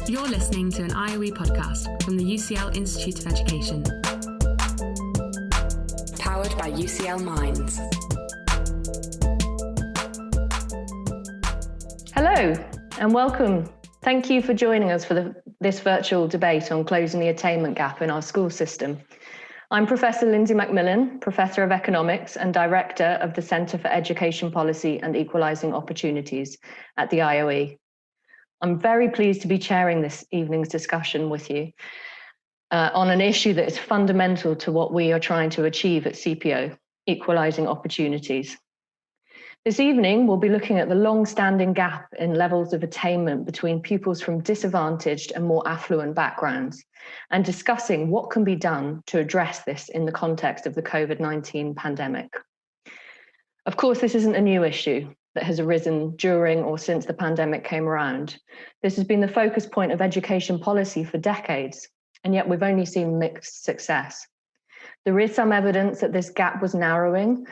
You're listening to an IOE podcast from the UCL Institute of Education. Powered by UCL Minds. Hello and welcome. Thank you for joining us for this virtual debate on closing the attainment gap in our school system. I'm Professor Lindsay Macmillan, Professor of Economics and Director of the Centre for Education Policy and Equalising Opportunities at the IOE. I'm very pleased to be chairing this evening's discussion with you on an issue that is fundamental to what we are trying to achieve at CPO, equalising opportunities. This evening, we'll be looking at the long-standing gap in levels of attainment between pupils from disadvantaged and more affluent backgrounds, and discussing what can be done to address this in the context of the COVID-19 pandemic. Of course, this isn't a new issue that has arisen during or since the pandemic came around. This has been the focus point of education policy for decades, and yet we've only seen mixed success. There is some evidence that this gap was narrowing,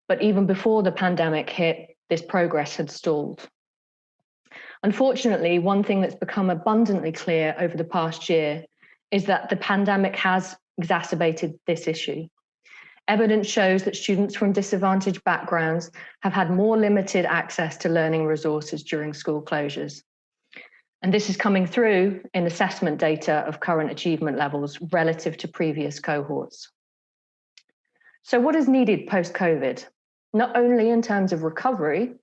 but even before the pandemic hit, this progress had stalled. Unfortunately, one thing that's become abundantly clear over the past year is that the pandemic has exacerbated this issue. Evidence shows that students from disadvantaged backgrounds have had more limited access to learning resources during school closures. And this is coming through in assessment data of current achievement levels relative to previous cohorts. So what is needed post-COVID? Not only in terms of recovery,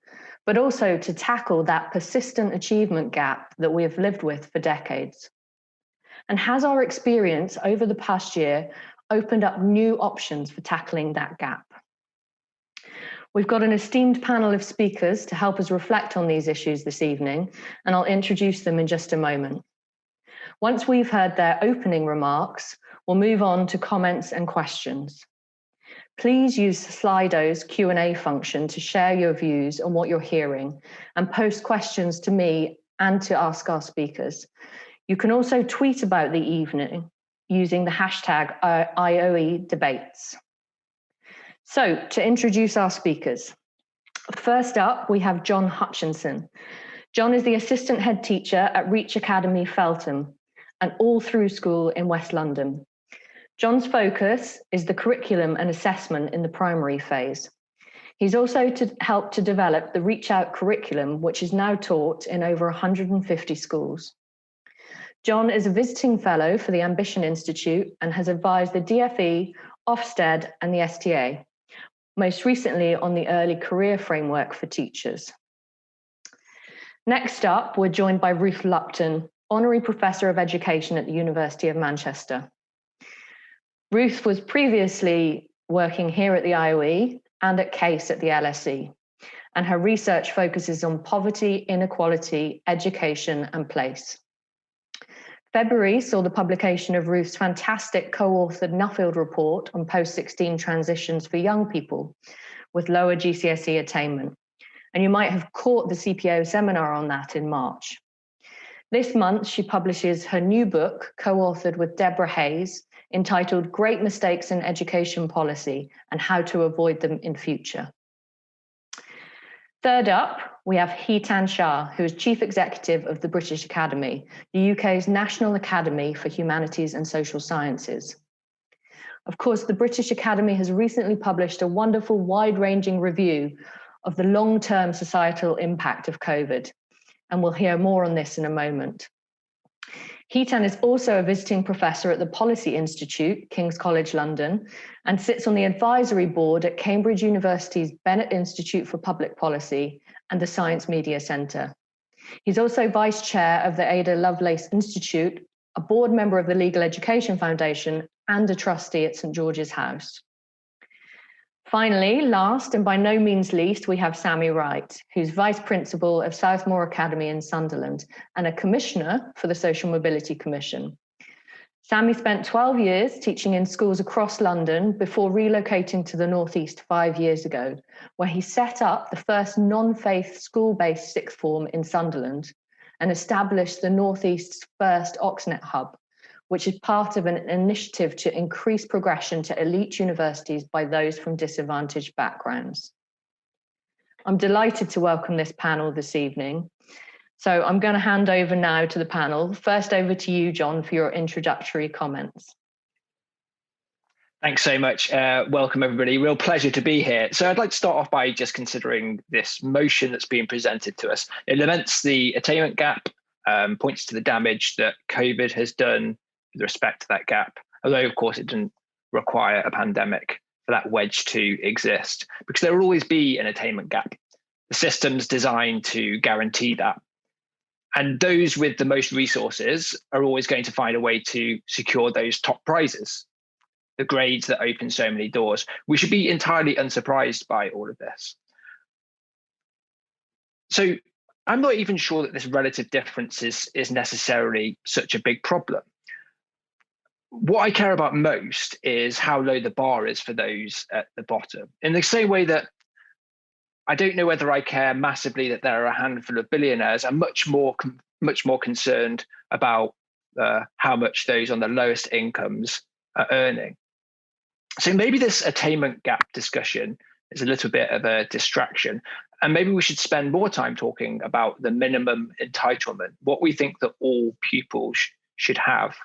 but also to tackle that persistent achievement gap that we have lived with for decades. And has our experience over the past year opened up new options for tackling that gap? We've got an esteemed panel of speakers to help us reflect on these issues this evening, and I'll introduce them in just a moment. Once we've heard their opening remarks, we'll move on to comments and questions. Please use Slido's Q&A function to share your views on what you're hearing and post questions to me and to ask our speakers. You can also tweet about the evening using the hashtag IOE Debates. So to introduce our speakers. First up, we have John Hutchinson. John is the assistant head teacher at Reach Academy Feltham, an all-through school in West London. John's focus is the curriculum and assessment in the primary phase. He's also helped to develop the Reach Out curriculum, which is now taught in over 150 schools. John is a visiting fellow for the Ambition Institute and has advised the DFE, Ofsted and the STA, most recently on the early career framework for teachers. Next up, we're joined by Ruth Lupton, Honorary Professor of Education at the University of Manchester. Ruth was previously working here at the IOE and at CASE at the LSE, and her research focuses on poverty, inequality, education and place. February saw the publication of Ruth's fantastic co-authored Nuffield report on post-16 transitions for young people with lower GCSE attainment. And you might have caught the CPO seminar on that in March. This month, she publishes her new book, co-authored with Deborah Hayes, entitled Great Mistakes in Education Policy and How to Avoid Them in Future. Third up, we have Hitan Shah, who is Chief Executive of the British Academy, the UK's National Academy for Humanities and Social Sciences. Of course, the British Academy has recently published a wonderful wide-ranging review of the long-term societal impact of COVID, and we'll hear more on this in a moment. Hitan is also a visiting professor at the Policy Institute, King's College London, and sits on the advisory board at Cambridge University's Bennett Institute for Public Policy and the Science Media Centre. He's also vice chair of the Ada Lovelace Institute, a board member of the Legal Education Foundation, and a trustee at St George's House. Finally, last and by no means least, we have Sammy Wright, who's Vice Principal of Southmore Academy in Sunderland and a Commissioner for the Social Mobility Commission. Sammy spent 12 years teaching in schools across London before relocating to the North East 5 years ago, where he set up the first non-faith school-based sixth form in Sunderland and established the North East's first Oxnet hub, which is part of an initiative to increase progression to elite universities by those from disadvantaged backgrounds. I'm delighted to welcome this panel this evening. So I'm going to hand over now to the panel. First over to you, John, for your introductory comments. Thanks so much. Welcome, everybody. Real pleasure to be here. So I'd like to start off by just considering this motion that's being presented to us. It laments the attainment gap, points to the damage that COVID has done with respect to that gap, although, of course, it didn't require a pandemic for that wedge to exist, because there will always be an attainment gap. The system's designed to guarantee that. And those with the most resources are always going to find a way to secure those top prizes, the grades that open so many doors. We should be entirely unsurprised by all of this. So I'm not even sure that this relative difference is necessarily such a big problem. What I care about most is how low the bar is for those at the bottom. In the same way that I don't know whether I care massively that there are a handful of billionaires. I'm much more concerned about how much those on the lowest incomes are earning. So maybe this attainment gap discussion is a little bit of a distraction, and maybe we should spend more time talking about the minimum entitlement, what we think that all pupils should have.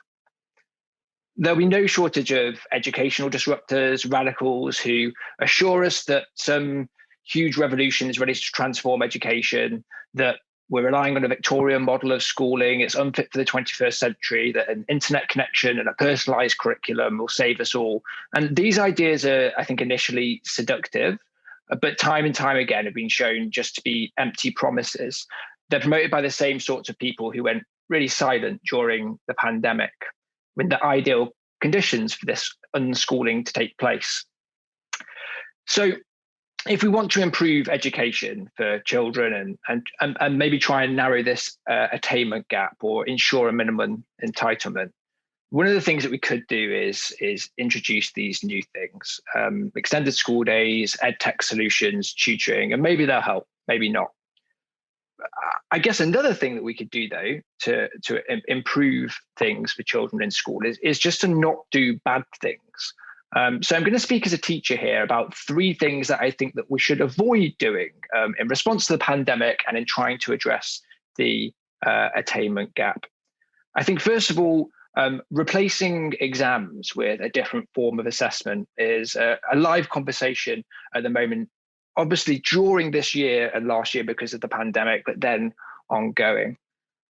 There'll be no shortage of educational disruptors, radicals who assure us that some huge revolution is ready to transform education, that we're relying on a Victorian model of schooling, it's unfit for the 21st century, that an internet connection and a personalized curriculum will save us all. And these ideas are, I think, initially seductive, but time and time again have been shown just to be empty promises. They're promoted by the same sorts of people who went really silent during the pandemic, when the ideal conditions for this unschooling to take place. So if we want to improve education for children and maybe try and narrow this attainment gap or ensure a minimum entitlement, one of the things that we could do is introduce these new things, extended school days, ed tech solutions, tutoring, and maybe they'll help, maybe not. I guess another thing that we could do, though, to improve things for children in school is just to not do bad things. So I'm going to speak as a teacher here about 3 things that I think that we should avoid doing in response to the pandemic and in trying to address the attainment gap. I think, first of all, replacing exams with a different form of assessment is a live conversation at the moment, obviously during this year and last year because of the pandemic, but then ongoing.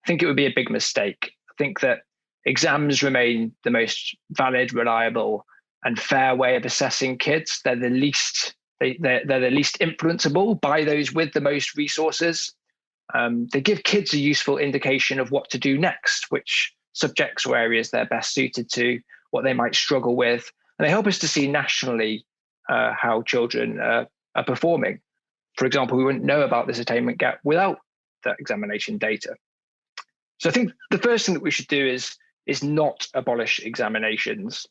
I think it would be a big mistake. I think that exams remain the most valid, reliable, and fair way of assessing kids. They're the least influenceable by those with the most resources. They give kids a useful indication of what to do next, which subjects or areas they're best suited to, what they might struggle with. And they help us to see nationally how children are performing. For example, we wouldn't know about this attainment gap without that examination data. So I think the first thing that we should do is not abolish examinations.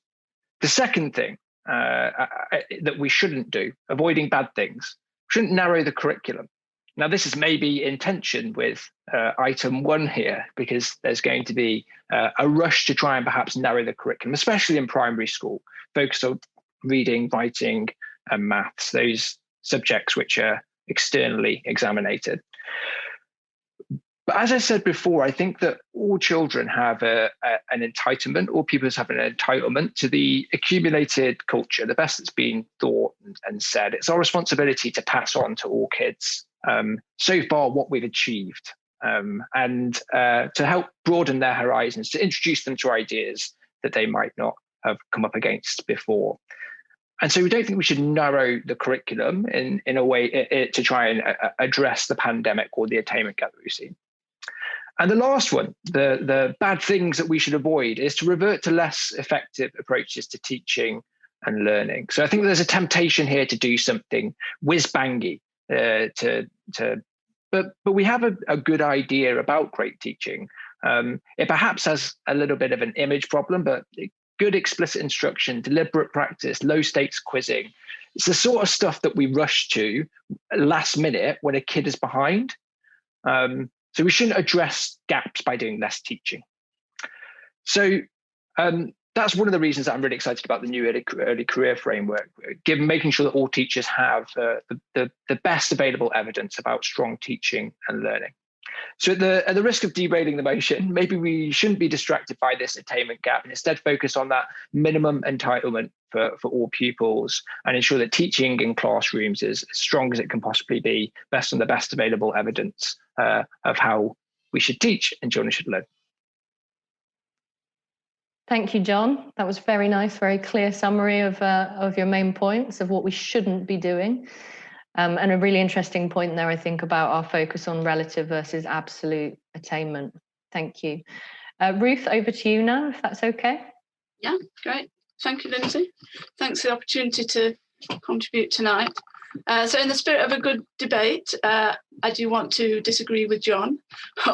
The second thing that we shouldn't do, avoiding bad things, shouldn't narrow the curriculum. Now, this is maybe in tension with item 1 here, because there's going to be a rush to try and perhaps narrow the curriculum, especially in primary school, focused on reading, writing, and maths, those subjects which are externally examinated. But as I said before, I think that all children have an entitlement, all pupils have an entitlement to the accumulated culture, the best that's been thought and said. It's our responsibility to pass on to all kids so far what we've achieved, and to help broaden their horizons, to introduce them to ideas that they might not have come up against before. And so we don't think we should narrow the curriculum in a way to try and address the pandemic or the attainment gap that we've seen. And the last one, the bad things that we should avoid, is to revert to less effective approaches to teaching and learning. So I think there's a temptation here to do something whiz-bangy, but we have a good idea about great teaching. It perhaps has a little bit of an image problem, but good explicit instruction, deliberate practice, low stakes quizzing. It's the sort of stuff that we rush to last minute when a kid is behind. So we shouldn't address gaps by doing less teaching. So that's one of the reasons that I'm really excited about the new early career framework, making sure that all teachers have the best available evidence about strong teaching and learning. So at the risk of derailing the motion, maybe we shouldn't be distracted by this attainment gap and instead focus on that minimum entitlement for all pupils and ensure that teaching in classrooms is as strong as it can possibly be, based on the best available evidence of how we should teach and children should learn. Thank you, John. That was very nice, very clear summary of your main points of what we shouldn't be doing. And a really interesting point there, I think, about our focus on relative versus absolute attainment. Thank you. Ruth, over to you now, if that's okay. Yeah, great. Thank you, Lindsay. Thanks for the opportunity to contribute tonight. So in the spirit of a good debate, I do want to disagree with John,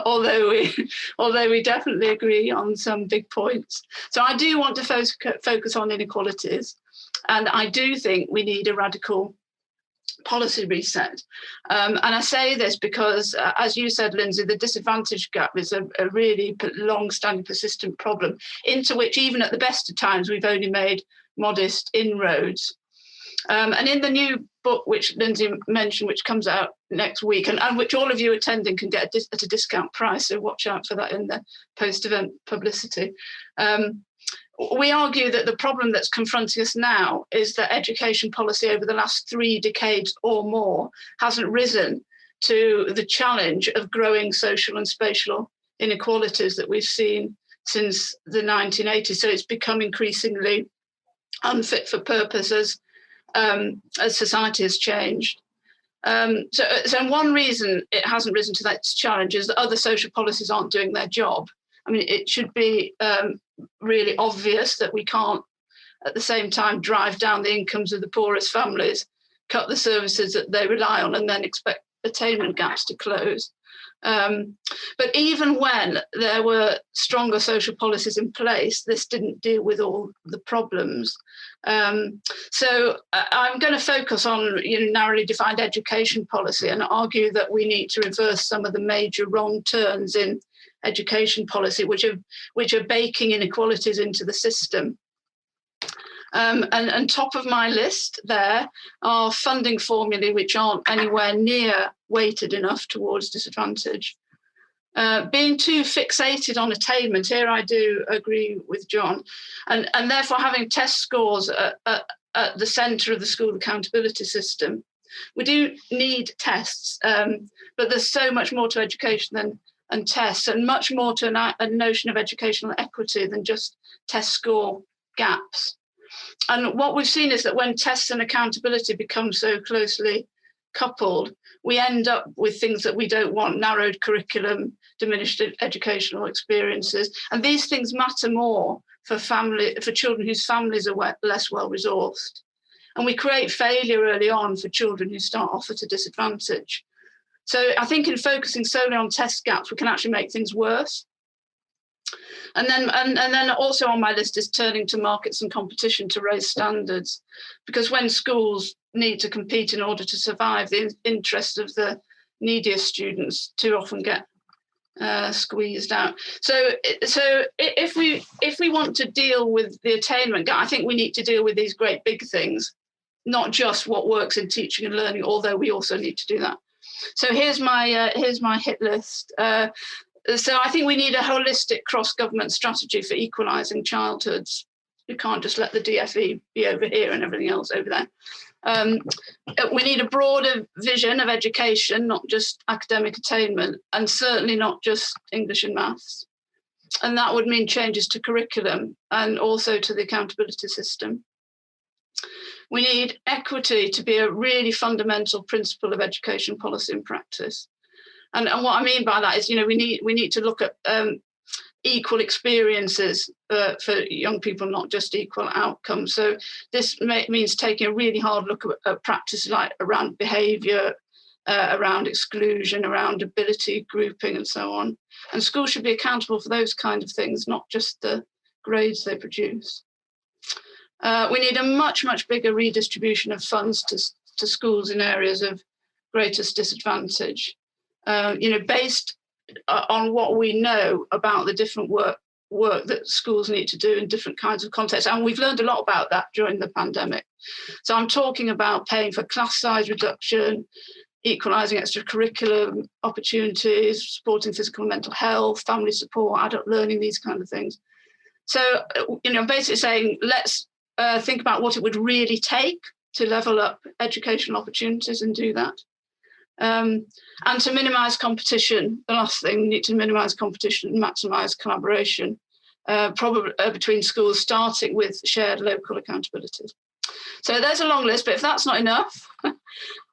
although we definitely agree on some big points. So I do want to focus on inequalities, and I do think we need a radical policy reset. And I say this because, as you said, Lindsay, the disadvantage gap is a really long-standing, persistent problem into which, even at the best of times, we've only made modest inroads. And in the new book, which Lindsay mentioned, which comes out next week, and which all of you attending can get at a discount price, so watch out for that in the post-event publicity. We argue that the problem that's confronting us now is that education policy over the last 3 decades or more hasn't risen to the challenge of growing social and spatial inequalities that we've seen since the 1980s. So it's become increasingly unfit for purpose as society has changed. So one reason it hasn't risen to that challenge is that other social policies aren't doing their job. I mean, it should be really obvious that we can't, at the same time, drive down the incomes of the poorest families, cut the services that they rely on, and then expect attainment gaps to close. But even when there were stronger social policies in place, this didn't deal with all the problems. So I'm going to focus on narrowly defined education policy and argue that we need to reverse some of the major wrong turns in education policy, which are baking inequalities into the system. And top of my list there are funding formulae which aren't anywhere near weighted enough towards disadvantage. Being too fixated on attainment, here I do agree with John, and therefore having test scores at the centre of the school accountability system. We do need tests, but there's so much more to education than tests, and much more to a notion of educational equity than just test score gaps. And what we've seen is that when tests and accountability become so closely coupled, we end up with things that we don't want: narrowed curriculum, diminished educational experiences. And these things matter more for children whose families are less well resourced. And we create failure early on for children who start off at a disadvantage. So I think in focusing solely on test gaps, we can actually make things worse. And then also on my list is turning to markets and competition to raise standards, because when schools need to compete in order to survive, the interests of the neediest students too often get squeezed out. So if we want to deal with the attainment gap, I think we need to deal with these great big things, not just what works in teaching and learning, although we also need to do that. So here's my hit list. So I think we need a holistic cross-government strategy for equalising childhoods. You can't just let the DFE be over here and everything else over there. We need a broader vision of education, not just academic attainment, and certainly not just English and maths. And that would mean changes to curriculum and also to the accountability system. We need equity to be a really fundamental principle of education policy and practice. And what I mean by that is, we need to look at equal experiences for young people, not just equal outcomes. So this means taking a really hard look at practice like around behaviour, around exclusion, around ability grouping and so on. And schools should be accountable for those kind of things, not just the grades they produce. We need a much, much bigger redistribution of funds to schools in areas of greatest disadvantage. Based on what we know about the different work that schools need to do in different kinds of contexts. And we've learned a lot about that during the pandemic. So I'm talking about paying for class size reduction, equalising extracurricular opportunities, supporting physical and mental health, family support, adult learning, these kind of things. So, basically saying, let's think about what it would really take to level up educational opportunities and do that. And to minimise competition, the last thing, we need to minimise competition and maximise collaboration, probably between schools, starting with shared local accountabilities. So there's a long list, but if that's not enough,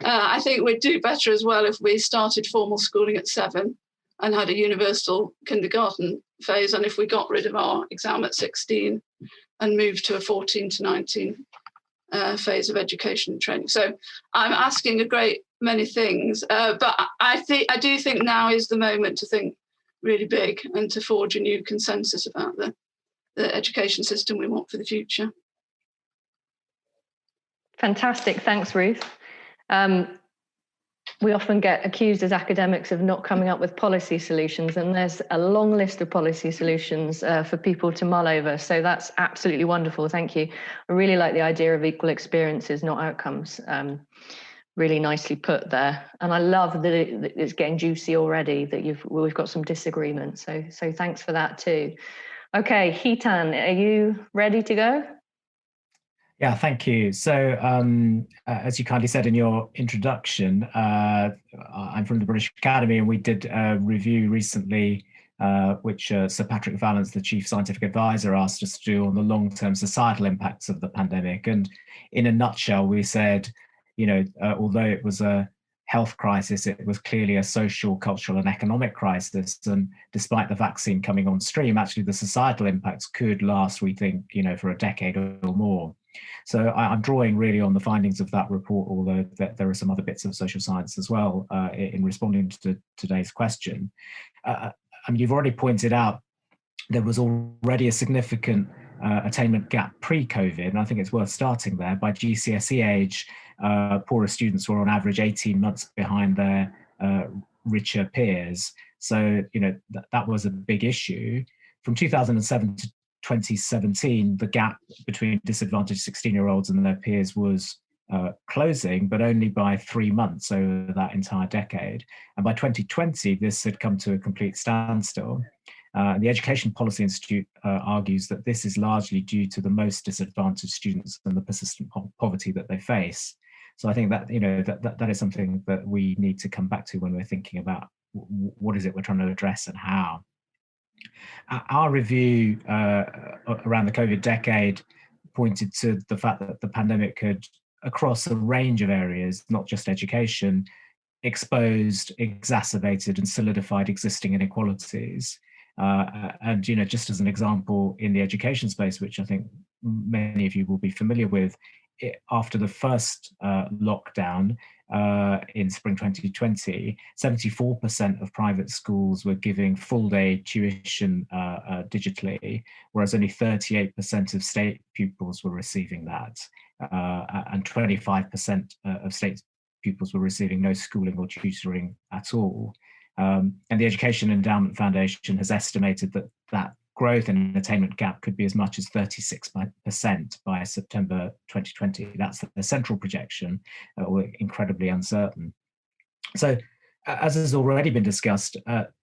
I think we'd do better as well if we started formal schooling at 7 and had a universal kindergarten phase, and if we got rid of our exam at 16 and moved to a 14 to 19 phase of education and training. So I'm asking a great many things, but I do think now is the moment to think really big and to forge a new consensus about the education system we want for the future. Fantastic. Thanks, Ruth. We often get accused as academics of not coming up with policy solutions, and there's a long list of policy solutions for people to mull over. So that's absolutely wonderful. Thank you. I really like the idea of equal experiences, not outcomes. Really nicely put there. And I love that it's getting juicy already, that we've got some disagreement. So thanks for that too. Okay, Hitan, are you ready to go? Yeah, thank you. So as you kindly said in your introduction, I'm from the British Academy, and we did a review recently, which Sir Patrick Vallance, the Chief Scientific Advisor, asked us to do on the long-term societal impacts of the pandemic. And in a nutshell, we said, although it was a health crisis, it was clearly a social, cultural, and economic crisis. And despite the vaccine coming on stream, actually the societal impacts could last, we think, for a decade or more. So I'm drawing really on the findings of that report, although there are some other bits of social science as well in responding to today's question. You've already pointed out there was already a significant attainment gap pre-COVID, and I think it's worth starting there. By GCSE age, poorer students were on average 18 months behind their richer peers. So, that was a big issue. From 2007 to 2017, the gap between disadvantaged 16-year-olds and their peers was closing, but only by 3 months over that entire decade. And by 2020, this had come to a complete standstill. The Education Policy Institute argues that this is largely due to the most disadvantaged students and the persistent poverty that they face. So I think that that is something that we need to come back to when we're thinking about what is it we're trying to address and how. Our review around the COVID decade pointed to the fact that the pandemic had, across a range of areas, not just education, exposed, exacerbated, and solidified existing inequalities. And just as an example in the education space, which I think many of you will be familiar with, after the first lockdown in spring 2020, 74% of private schools were giving full-day tuition digitally, whereas only 38% of state pupils were receiving that, and 25% of state pupils were receiving no schooling or tutoring at all. And the Education Endowment Foundation has estimated that growth and attainment gap could be as much as 36% by September 2020. That's the central projection, incredibly uncertain. So, as has already been discussed,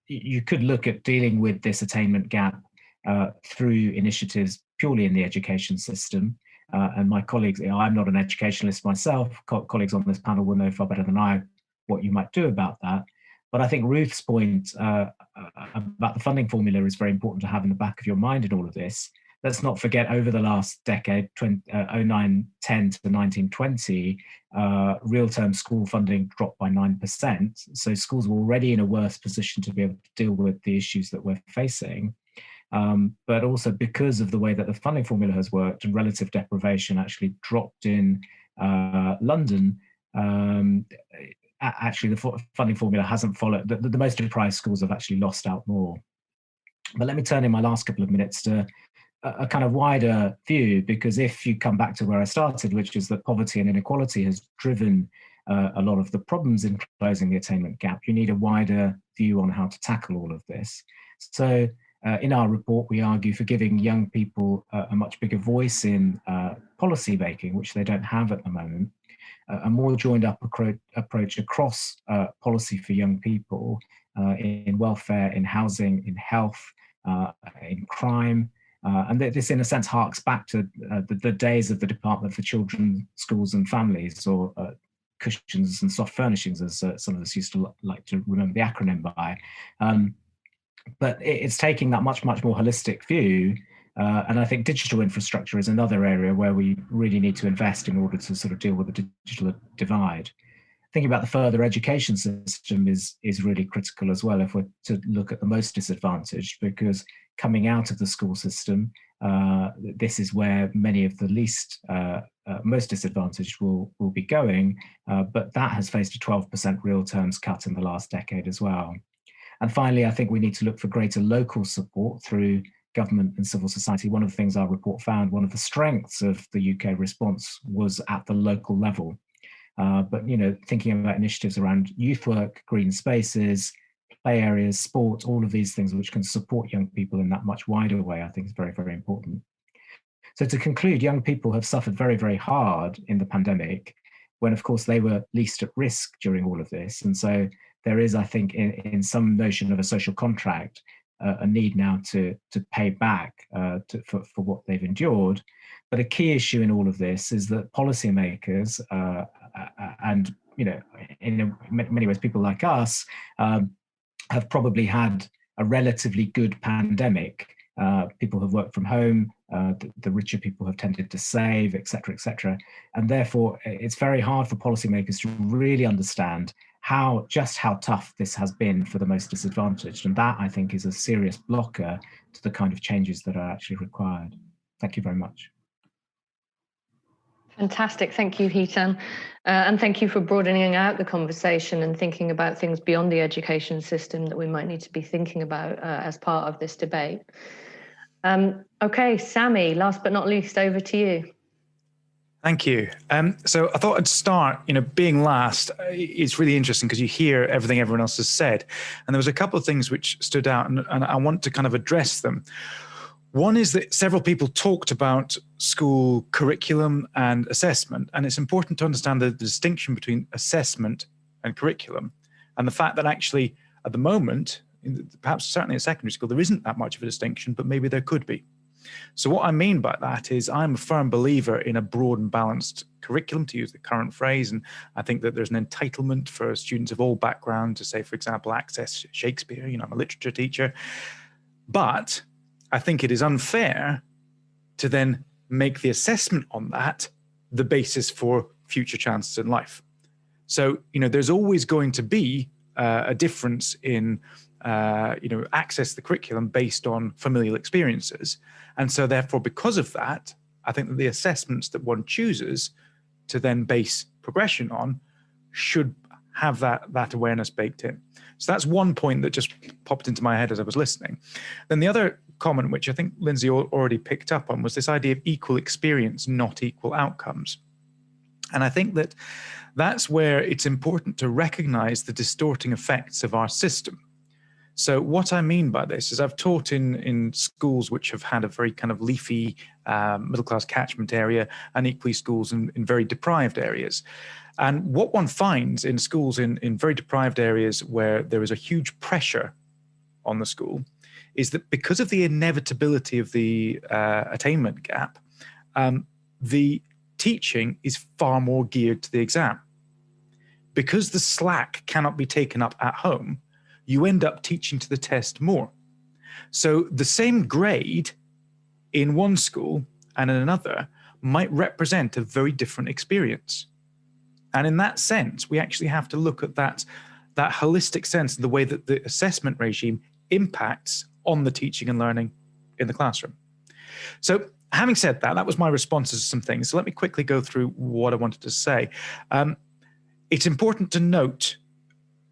you could look at dealing with this attainment gap through initiatives purely in the education system. And my colleagues, I'm not an educationalist myself, colleagues on this panel will know far better than I what you might do about that. But I think Ruth's point about the funding formula is very important to have in the back of your mind in all of this. Let's not forget, over the last decade, 09-10 to 19-20, real-term school funding dropped by 9%. So schools were already in a worse position to be able to deal with the issues that we're facing. But also because of the way that the funding formula has worked, and relative deprivation actually dropped in London, actually the funding formula hasn't followed. The most deprived schools have actually lost out more. But let me turn in my last couple of minutes to a kind of wider view, because if you come back to where I started, which is that poverty and inequality has driven a lot of the problems in closing the attainment gap, you need a wider view on how to tackle all of this. So in our report, we argue for giving young people a much bigger voice in policy making, which they don't have at the moment. a more joined up approach across policy for young people in welfare, in housing, in health, in crime. And this, in a sense, harks back to the days of the Department for Children, Schools and Families, or cushions and soft furnishings, as some of us used to like to remember the acronym by. But it's taking that much more holistic view. And I think digital infrastructure is another area where we really need to invest in order to sort of deal with the digital divide. Thinking about the further education system is really critical as well if we're to look at the most disadvantaged, because coming out of the school system, this is where many of the least most disadvantaged will be going, but that has faced a 12% real terms cut in the last decade as well. And finally, I think we need to look for greater local support through government and civil society. One of the things our report found, one of the strengths of the UK response was at the local level. But thinking about initiatives around youth work, green spaces, play areas, sport, all of these things which can support young people in that much wider way, I think is very, very important. So to conclude, young people have suffered very, very hard in the pandemic, when of course they were least at risk during all of this. And so there is, I think, in some notion of a social contract, a need now to pay back for what they've endured. But a key issue in all of this is that policymakers and in many ways people like us have probably had a relatively good pandemic. People have worked from home, the richer people have tended to save, et cetera, and therefore it's very hard for policymakers to really understand just how tough this has been for the most disadvantaged. And that, I think, is a serious blocker to the kind of changes that are actually required. Thank you very much. Fantastic. Thank you, Hitan. And thank you for broadening out the conversation and thinking about things beyond the education system that we might need to be thinking about as part of this debate. Okay, Sammy, last but not least, over to you. Thank you. So I thought I'd start, being last, it's really interesting because you hear everything everyone else has said. And there was a couple of things which stood out, and I want to kind of address them. One is that several people talked about school curriculum and assessment, and it's important to understand the distinction between assessment and curriculum, and the fact that actually at the moment, perhaps certainly at secondary school, there isn't that much of a distinction, but maybe there could be. So what I mean by that is I'm a firm believer in a broad and balanced curriculum, to use the current phrase, and I think that there's an entitlement for students of all backgrounds to, say, for example, access Shakespeare. I'm a literature teacher. But I think it is unfair to then make the assessment on that the basis for future chances in life. So, there's always going to be a difference in access to the curriculum based on familial experiences. And so therefore, because of that, I think that the assessments that one chooses to then base progression on should have that awareness baked in. So that's one point that just popped into my head as I was listening. Then the other comment, which I think Lindsay already picked up on, was this idea of equal experience, not equal outcomes. And I think that that's where it's important to recognize the distorting effects of our system. So what I mean by this is I've taught in schools which have had a very kind of leafy middle-class catchment area, and equally schools in very deprived areas. And what one finds in schools in very deprived areas where there is a huge pressure on the school is that because of the inevitability of the attainment gap, the teaching is far more geared to the exam. Because the slack cannot be taken up at home, you end up teaching to the test more. So the same grade in one school and in another might represent a very different experience. And in that sense, we actually have to look at that holistic sense of the way that the assessment regime impacts on the teaching and learning in the classroom. So having said that, that was my responses to some things. So let me quickly go through what I wanted to say. It's important to note,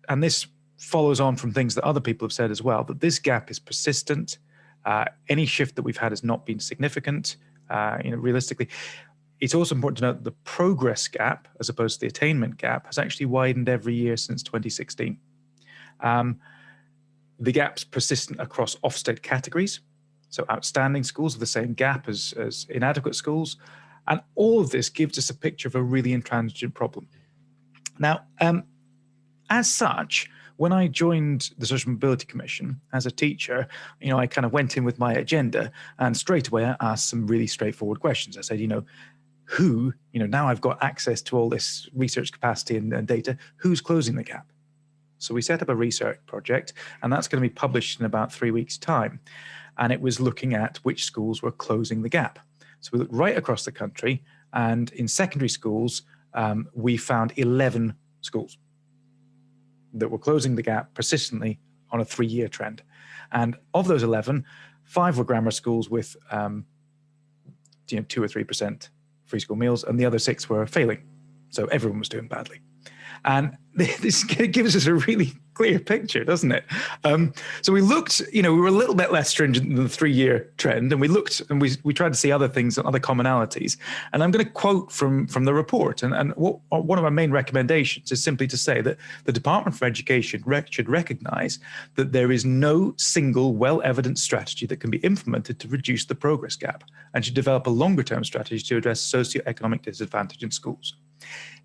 and this follows on from things that other people have said as well, that this gap is persistent. Any shift that we've had has not been significant, realistically. It's also important to note that the progress gap, as opposed to the attainment gap, has actually widened every year since 2016. The gap's persistent across Ofsted categories. So outstanding schools have the same gap as inadequate schools. And all of this gives us a picture of a really intransigent problem. Now, as such, when I joined the Social Mobility Commission as a teacher, I kind of went in with my agenda, and straight away I asked some really straightforward questions. I said, now I've got access to all this research capacity and data, who's closing the gap? So we set up a research project, and that's going to be published in about 3 weeks' time. And it was looking at which schools were closing the gap. So we looked right across the country, and in secondary schools, we found 11 schools that were closing the gap persistently on a 3-year trend. And of those 11, 5 were grammar schools with 2 or 3% free school meals, and the other 6 were failing. So everyone was doing badly. And this gives us a really clear picture, doesn't it? So we looked, we were a little bit less stringent than the 3-year trend, and we looked and we tried to see other things, other commonalities. And I'm going to quote from the report. And one of our main recommendations is simply to say that the Department for Education should recognize that there is no single well-evidenced strategy that can be implemented to reduce the progress gap, and should develop a longer-term strategy to address socioeconomic disadvantage in schools.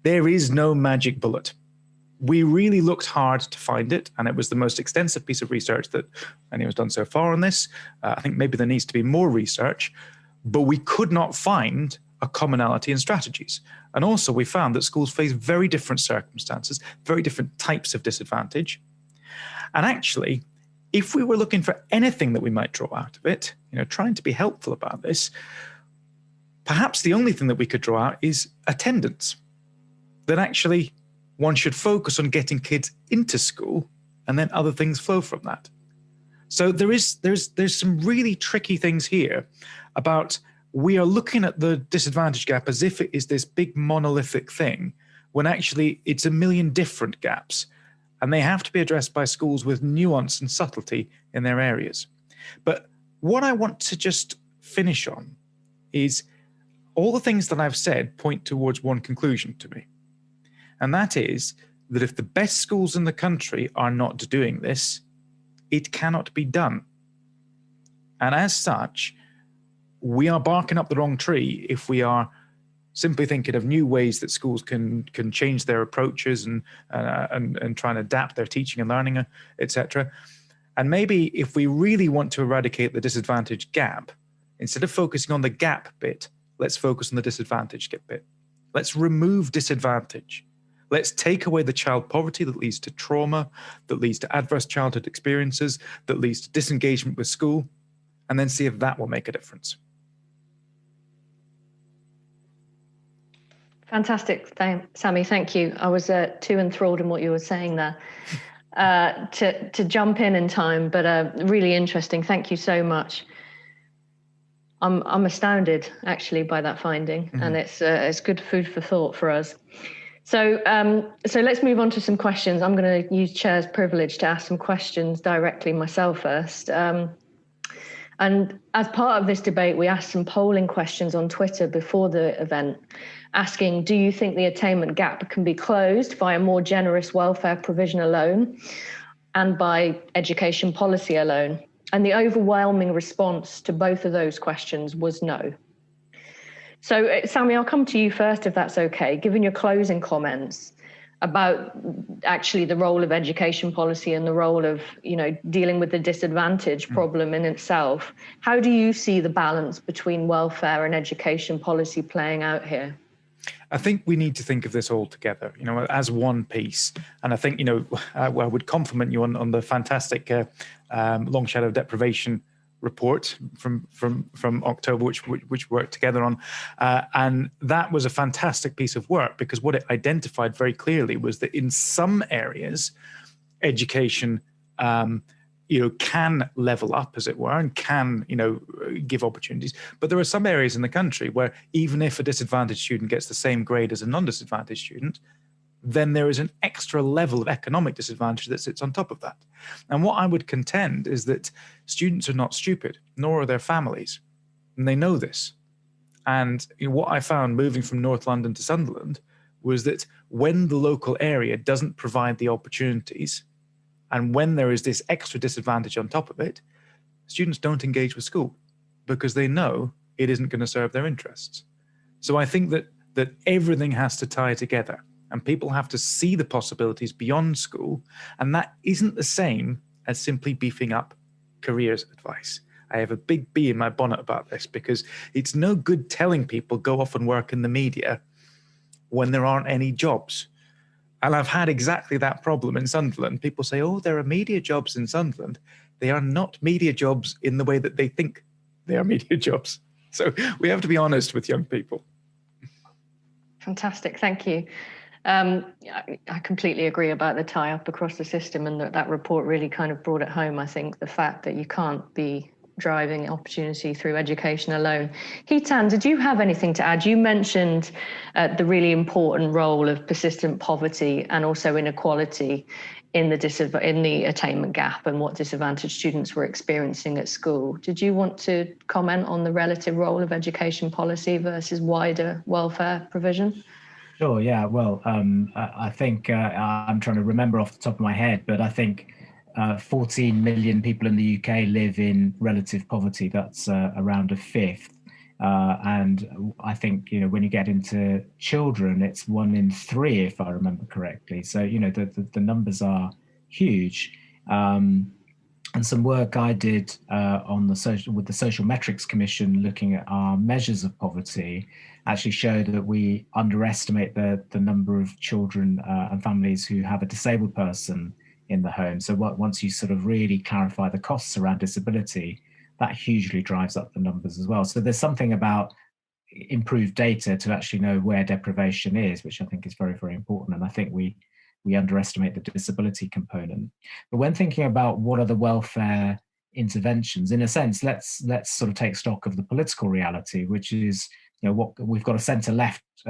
There is no magic bullet. We really looked hard to find it, and it was the most extensive piece of research that anyone's done so far on this. I think maybe there needs to be more research, but we could not find a commonality in strategies. And also we found that schools face very different circumstances, very different types of disadvantage. And actually, if we were looking for anything that we might draw out of it, trying to be helpful about this, perhaps the only thing that we could draw out is attendance. That actually one should focus on getting kids into school, and then other things flow from that. So there's some really tricky things here about, we are looking at the disadvantage gap as if it is this big monolithic thing, when actually it's a million different gaps, and they have to be addressed by schools with nuance and subtlety in their areas. But what I want to just finish on is, all the things that I've said point towards one conclusion to me. And that is that if the best schools in the country are not doing this, it cannot be done. And as such, we are barking up the wrong tree if we are simply thinking of new ways that schools can change their approaches and try and adapt their teaching and learning, etc. And maybe if we really want to eradicate the disadvantage gap, instead of focusing on the gap bit, let's focus on the disadvantage bit. Let's remove disadvantage. Let's take away the child poverty that leads to trauma, that leads to adverse childhood experiences, that leads to disengagement with school, and then see if that will make a difference. Fantastic, Sammy, thank you. I was too enthralled in what you were saying there to jump in time, but really interesting. Thank you so much. I'm astounded actually by that finding, and it's good food for thought for us. So let's move on to some questions. I'm going to use Chair's privilege to ask some questions directly myself first. And as part of this debate, we asked some polling questions on Twitter before the event, asking, do you think the attainment gap can be closed via more generous welfare provision alone and by education policy alone? And the overwhelming response to both of those questions was no. So, Sammy, I'll come to you first, if that's okay. Given your closing comments about actually the role of education policy and the role of, dealing with the disadvantage problem in itself, how do you see the balance between welfare and education policy playing out here? I think we need to think of this all together, as one piece. And I think, I would compliment you on the fantastic long shadow deprivation report from October, which worked together on, and that was a fantastic piece of work, because what it identified very clearly was that in some areas, education, can level up, as it were, and can, give opportunities. But there are some areas in the country where even if a disadvantaged student gets the same grade as a non-disadvantaged student, then there is an extra level of economic disadvantage that sits on top of that. And what I would contend is that students are not stupid, nor are their families. And they know this. And what I found moving from North London to Sunderland was that when the local area doesn't provide the opportunities, and when there is this extra disadvantage on top of it, students don't engage with school because they know it isn't going to serve their interests. So I think that everything has to tie together, and people have to see the possibilities beyond school. And that isn't the same as simply beefing up careers advice. I have a big bee in my bonnet about this, because it's no good telling people go off and work in the media when there aren't any jobs. And I've had exactly that problem in Sunderland. People say, oh, there are media jobs in Sunderland. They are not media jobs in the way that they think they are media jobs. So we have to be honest with young people. Fantastic, thank you. I completely agree about the tie-up across the system, and that report really kind of brought it home, I think, the fact that you can't be driving opportunity through education alone. Hitan, did you have anything to add? You mentioned the really important role of persistent poverty and also inequality in the attainment gap and what disadvantaged students were experiencing at school. Did you want to comment on the relative role of education policy versus wider welfare provision? Sure, yeah. Well, I think I'm trying to remember off the top of my head, but I think 14 million people in the UK live in relative poverty. That's around a fifth. And I think, when you get into children, it's 1 in 3, if I remember correctly. So, the numbers are huge. And some work I did with the Social Metrics Commission, looking at our measures of poverty, actually showed that we underestimate the number of children and families who have a disabled person in the home. So once you sort of really clarify the costs around disability, that hugely drives up the numbers as well. So there's something about improved data to actually know where deprivation is, which I think is very, very important. And I think we underestimate the disability component. But when thinking about what are the welfare interventions, in a sense, let's sort of take stock of the political reality, which is, what we've got a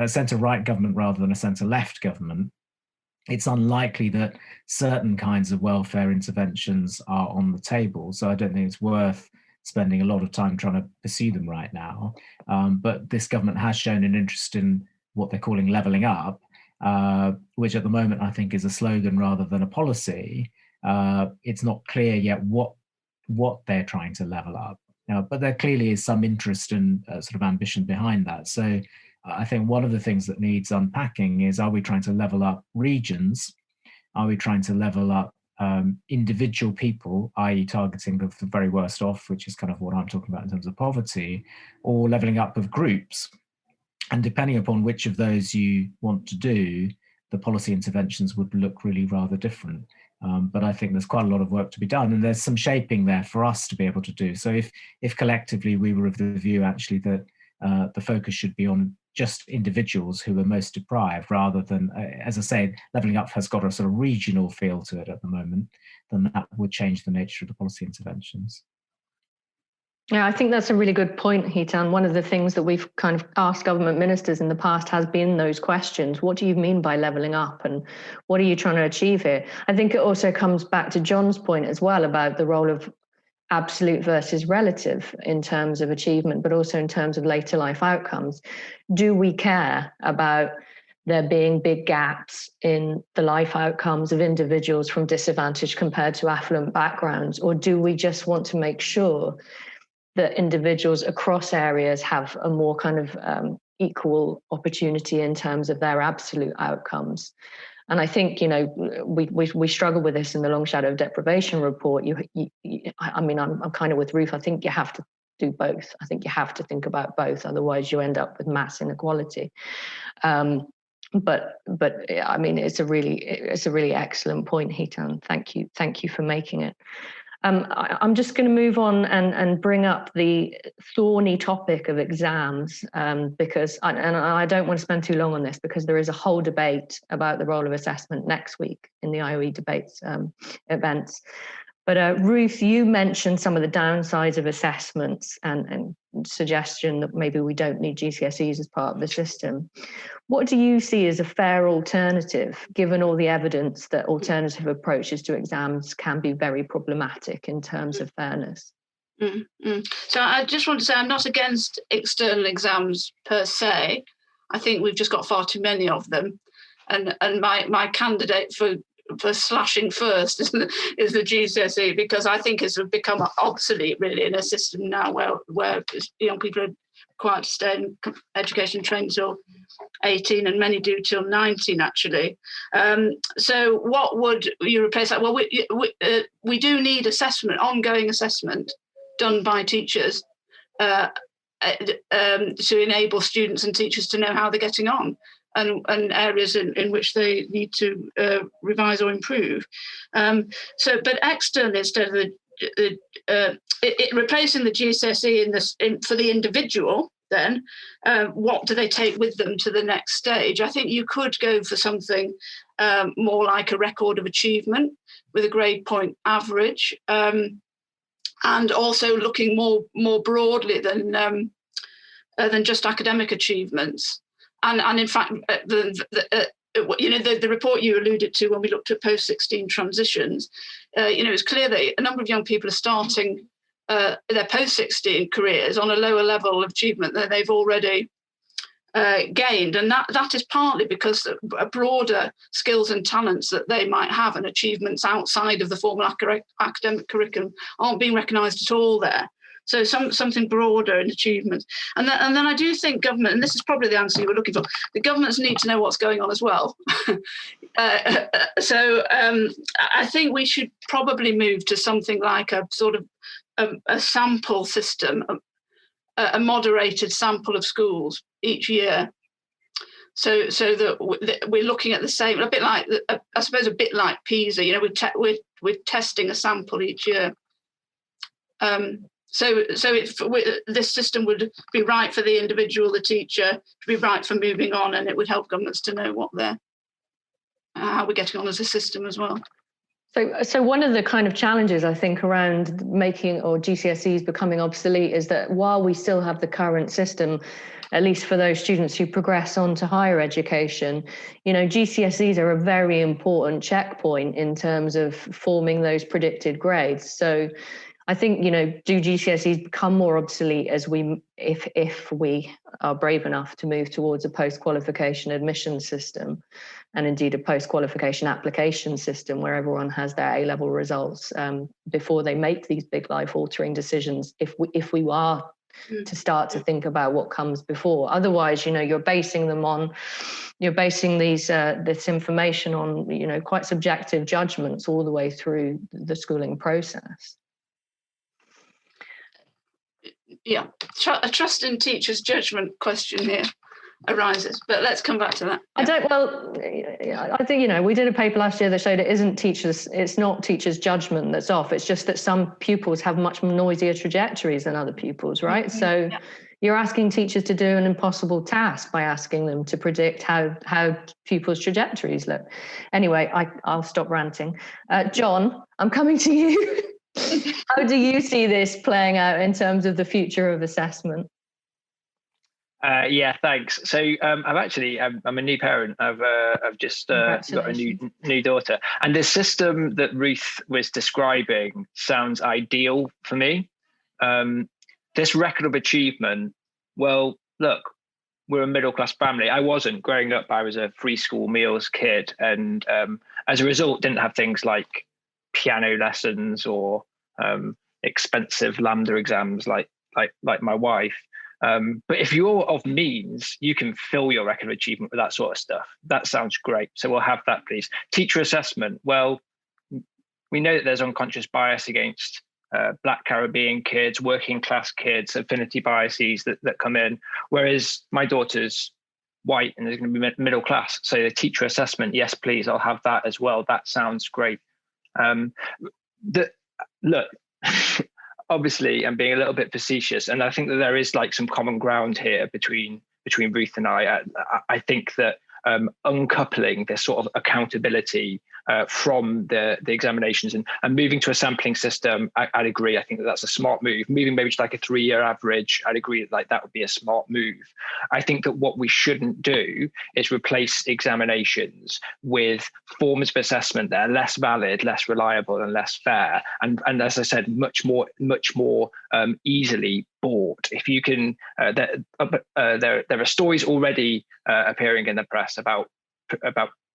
centre-right government rather than a centre-left government. It's unlikely that certain kinds of welfare interventions are on the table. So I don't think it's worth spending a lot of time trying to pursue them right now. But this government has shown an interest in what they're calling levelling up, which at the moment I think is a slogan rather than a policy. It's not clear yet what they're trying to level up. But there clearly is some interest and sort of ambition behind that. So I think one of the things that needs unpacking is, are we trying to level up regions? Are we trying to level up individual people, i.e. targeting the very worst off, which is kind of what I'm talking about in terms of poverty, or leveling up of groups? And depending upon which of those you want to do, the policy interventions would look really rather different. But I think there's quite a lot of work to be done, and there's some shaping there for us to be able to do. So if collectively we were of the view actually that the focus should be on just individuals who are most deprived, rather than, as I say, levelling up has got a sort of regional feel to it at the moment, then that would change the nature of the policy interventions. Yeah, I think that's a really good point, Hitan. One of the things that we've kind of asked government ministers in the past has been those questions. What do you mean by levelling up, and what are you trying to achieve here? I think it also comes back to John's point as well about the role of absolute versus relative in terms of achievement, but also in terms of later life outcomes. Do we care about there being big gaps in the life outcomes of individuals from disadvantaged compared to affluent backgrounds, or do we just want to make sure that individuals across areas have a more kind of equal opportunity in terms of their absolute outcomes? And I think, we struggle with this in the Long Shadow of Deprivation report. I'm kind of with Ruth. I think you have to do both. I think you have to think about both. Otherwise, you end up with mass inequality. But I mean, it's a really excellent point, Hitan. Thank you for making it. I'm just going to move on and bring up the thorny topic of exams, because I don't want to spend too long on this, because there is a whole debate about the role of assessment next week in the IOE Debates events. But Ruth, you mentioned some of the downsides of assessments and suggestion that maybe we don't need GCSEs as part of the system. What do you see as a fair alternative, given all the evidence that alternative approaches to exams can be very problematic in terms of fairness? So I just want to say I'm not against external exams per se. I think we've just got far too many of them. And my candidate for slashing first is the GCSE, because I think it's become obsolete really in a system now where young people are required to stay in education training till 18, and many do till 19 actually. So what would you replace that? Well, we do need assessment, ongoing assessment done by teachers to enable students and teachers to know how they're getting on, and areas in which they need to revise or improve. But externally, instead of it replacing the GCSE for the individual, then what do they take with them to the next stage? I think you could go for something more like a record of achievement with a grade point average, and also looking more broadly than just academic achievements. And in fact, the report you alluded to when we looked at post-16 transitions, it's clear that a number of young people are starting their post-16 careers on a lower level of achievement than they've already gained. And that is partly because broader skills and talents that they might have and achievements outside of the formal academic curriculum aren't being recognised at all there. So something broader in achievement. And then I do think government, and this is probably the answer you were looking for, the governments need to know what's going on as well. So I think we should probably move to something like a sort of a sample system, a moderated sample of schools each year. So that we're looking at the same, a bit like, I suppose, a bit like PISA, we're testing a sample each year. So this system would be right for the individual, the teacher, to be right for moving on, and it would help governments to know how we're getting on as a system as well. So one of the kind of challenges I think around making or GCSEs becoming obsolete is that while we still have the current system, at least for those students who progress on to higher education, GCSEs are a very important checkpoint in terms of forming those predicted grades. So I think, do GCSEs become more obsolete if we are brave enough to move towards a post-qualification admission system, and indeed a post-qualification application system where everyone has their A-level results before they make these big life-altering decisions, if we are to start to think about what comes before. Otherwise, you're basing this information on, quite subjective judgments all the way through the schooling process. Yeah, a trust in teachers' judgment question here arises, but let's come back to that. Yeah. I think, we did a paper last year that showed it's not teachers' judgment that's off. It's just that some pupils have much noisier trajectories than other pupils, right? Mm-hmm. So you're asking teachers to do an impossible task by asking them to predict how pupils' trajectories look. Anyway, I'll stop ranting. John, I'm coming to you. How do you see this playing out in terms of the future of assessment? Yeah, thanks. So I'm a new parent. I've just got a new daughter, and the system that Ruth was describing sounds ideal for me. This record of achievement. Well, look, we're a middle class family. I wasn't growing up. I was a free school meals kid, and as a result, didn't have things like piano lessons or expensive Lambda exams like my wife. But if you're of means, you can fill your record of achievement with that sort of stuff. That sounds great. So we'll have that, please. Teacher assessment. Well, we know that there's unconscious bias against Black Caribbean kids, working class kids, affinity biases that come in. Whereas my daughter's white and is going to be middle class. So the teacher assessment, yes, please. I'll have that as well. That sounds great. Look, obviously I'm being a little bit facetious, and I think that there is like some common ground here between Ruth and I. I think that uncoupling this sort of accountability from the examinations and moving to a sampling system, I'd agree. I think that's a smart move. Moving maybe to like a 3-year average, I'd agree that would be a smart move. I think that what we shouldn't do is replace examinations with forms of assessment that are less valid, less reliable, and less fair. And as I said, much more easily bought. If you can, there are stories already appearing in the press about